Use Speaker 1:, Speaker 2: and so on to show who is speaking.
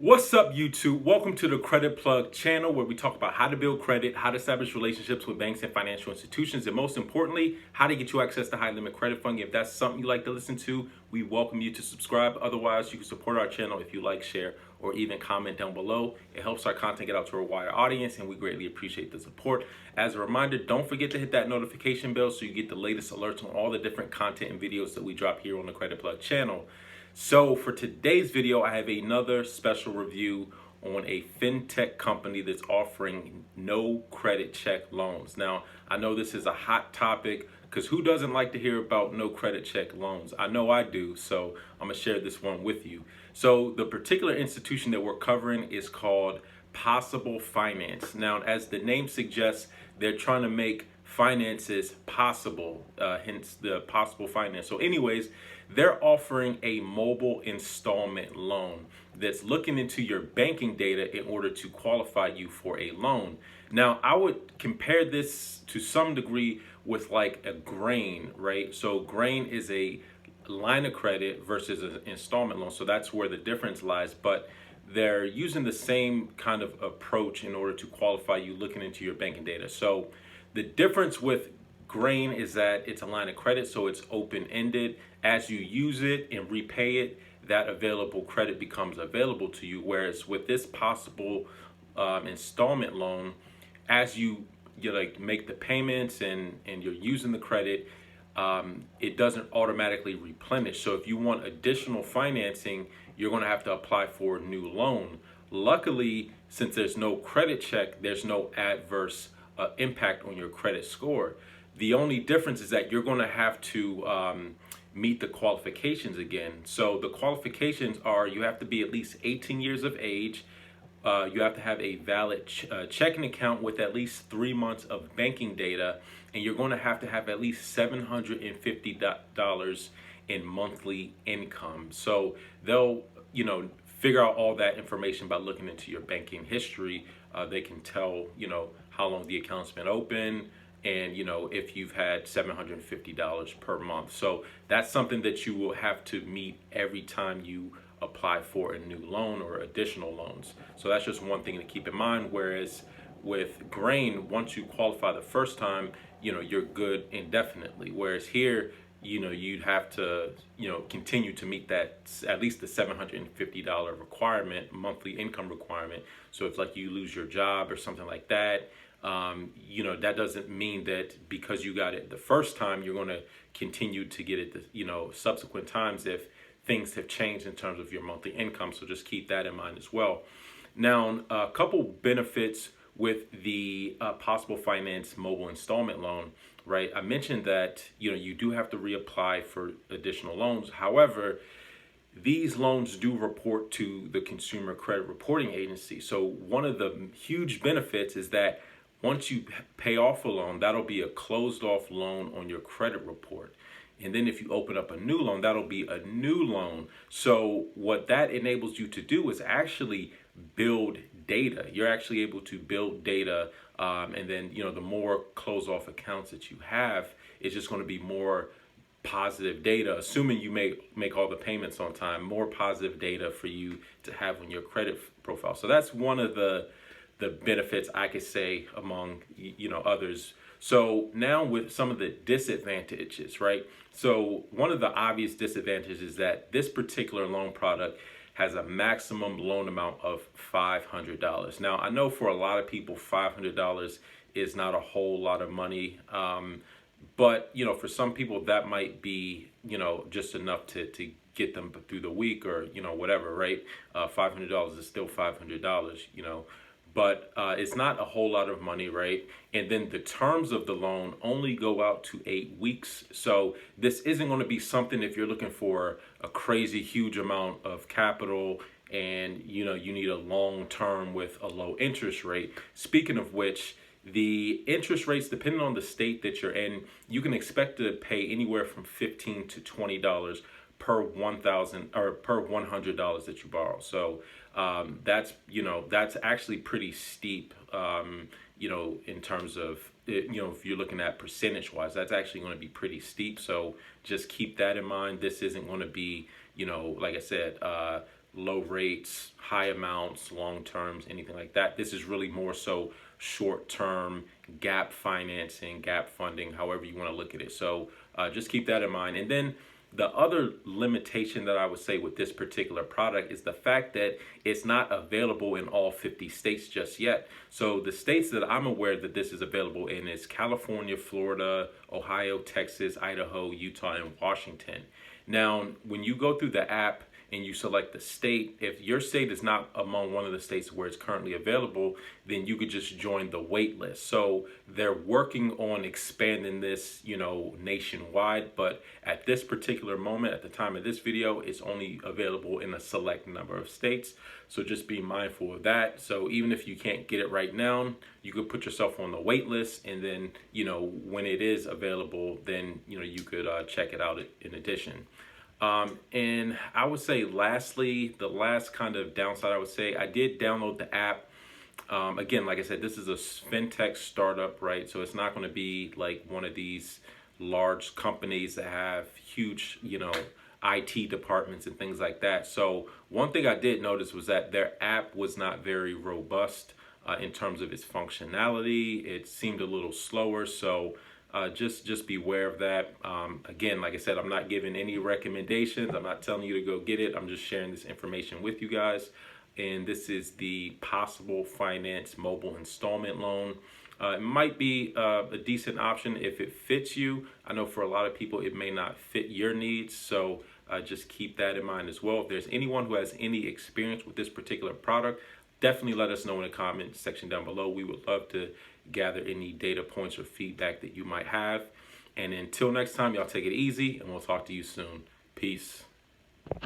Speaker 1: What's up, YouTube? Welcome to the Credit Plug channel where we talk about how to build credit, how to establish relationships with banks and financial institutions, and most importantly, how to get you access to high limit credit funding. If that's something you like to listen to, we welcome you to subscribe. Otherwise, you can support our channel if you like, share, or even comment down below. It helps our content get out to a wider audience, and we greatly appreciate the support. As a reminder, don't forget to hit that notification bell so you get the latest alerts on all the different content and videos that we drop here on the Credit Plug channel. So for today's video, I have another special review on a fintech company that's offering no credit check loans. Now, I know this is a hot topic because who doesn't like to hear about no credit check loans? I know I do, so I'm gonna share this one with you. So the particular institution that we're covering is called Possible Finance. Now, as the name suggests, they're trying to make finances possible, hence the Possible Finance. So anyways, they're offering a mobile installment loan that's looking into your banking data in order to qualify you for a loan. Now, I would compare this to some degree with like a grain, right? So grain is a line of credit versus an installment loan. So that's where the difference lies. But they're using the same kind of approach in order to qualify you looking into your banking data. So the difference with grain is that it's a line of credit, so it's open-ended. As you use it and repay it, that available credit becomes available to you. Whereas with this possible installment loan, as you like make the payments and you're using the credit, it doesn't automatically replenish. So if you want additional financing, you're going to have to apply for a new loan. Luckily, since there's no credit check, there's no adverse impact on your credit score. The only difference is that you're going to have to meet the qualifications again. So the qualifications are you have to be at least 18 years of age. You have to have a valid checking account with at least 3 months of banking data, and you're going to have at least $750 in monthly income. So they'll, figure out all that information by looking into your banking history. They can tell, how long the account's been open, and if you've had $750 per month. So that's something that you will have to meet every time you apply for a new loan or additional loans. So that's just one thing to keep in mind. Whereas with grain, once you qualify the first time, you're good indefinitely. Whereas here, you'd have to, continue to meet that, at least the $750 requirement, monthly income requirement. So if like you lose your job or something like that, that doesn't mean that because you got it the first time, you're going to continue to get it, subsequent times if things have changed in terms of your monthly income. So just keep that in mind as well. Now, a couple benefits with the Possible Finance mobile installment loan, right? I mentioned that, you do have to reapply for additional loans. However, these loans do report to the Consumer Credit Reporting Agency. So one of the huge benefits is that once you pay off a loan, that'll be a closed off loan on your credit report. And then if you open up a new loan, that'll be a new loan. So what that enables you to do is actually build data. You're actually able to build data. And then, the more closed off accounts that you have, it's just going to be more positive data, assuming you make all the payments on time, more positive data for you to have on your credit profile. So that's one of the benefits I could say among, others. So now with some of the disadvantages, right? So one of the obvious disadvantages is that this particular loan product has a maximum loan amount of $500. Now, I know for a lot of people, $500 is not a whole lot of money. But, for some people that might be, just enough to get them through the week or, whatever, right? $500 is still $500, but it's not a whole lot of money, right? And then the terms of the loan only go out to 8 weeks. So this isn't going to be something if you're looking for a crazy huge amount of capital and, you need a long term with a low interest rate. Speaking of which, the interest rates, depending on the state that you're in, you can expect to pay anywhere from $15 to $20 per $1,000 or per $100 that you borrow. So that's actually pretty steep. In terms of if you're looking at percentage wise, that's actually going to be pretty steep. So just keep that in mind. This isn't going to be like I said, low rates, high amounts, long terms, anything like that. This is really more so short term gap financing, gap funding, however you want to look at it. So just keep that in mind. And then the other limitation that I would say with this particular product is the fact that it's not available in all 50 states just yet. So the states that I'm aware that this is available in is California, Florida, Ohio, Texas, Idaho, Utah, and Washington. Now, when you go through the app and you select the state, if your state is not among one of the states where it's currently available, then you could just join the wait list. So they're working on expanding this, nationwide, but at this particular moment, at the time of this video, it's only available in a select number of states. So just be mindful of that. So even if you can't get it right now, you could put yourself on the wait list, and then, when it is available, then, you could check it out in addition. And I would say lastly, the last kind of downside I would say, I did download the app. Again, like I said, this is a fintech startup, right? So it's not going to be like one of these large companies that have huge, IT departments and things like that. So one thing I did notice was that their app was not very robust in terms of its functionality. It seemed a little slower. So just beware of that. Again, like I said, I'm not giving any recommendations. I'm not telling you to go get it. I'm just sharing this information with you guys. And this is the Possible Finance mobile installment loan. It might be a decent option if it fits you. I know for a lot of people it may not fit your needs, so just keep that in mind as well. If there's anyone who has any experience with this particular product, definitely let us know in the comment section down below. We would love to gather any data points or feedback that you might have. And until next time, y'all take it easy, and we'll talk to you soon. Peace.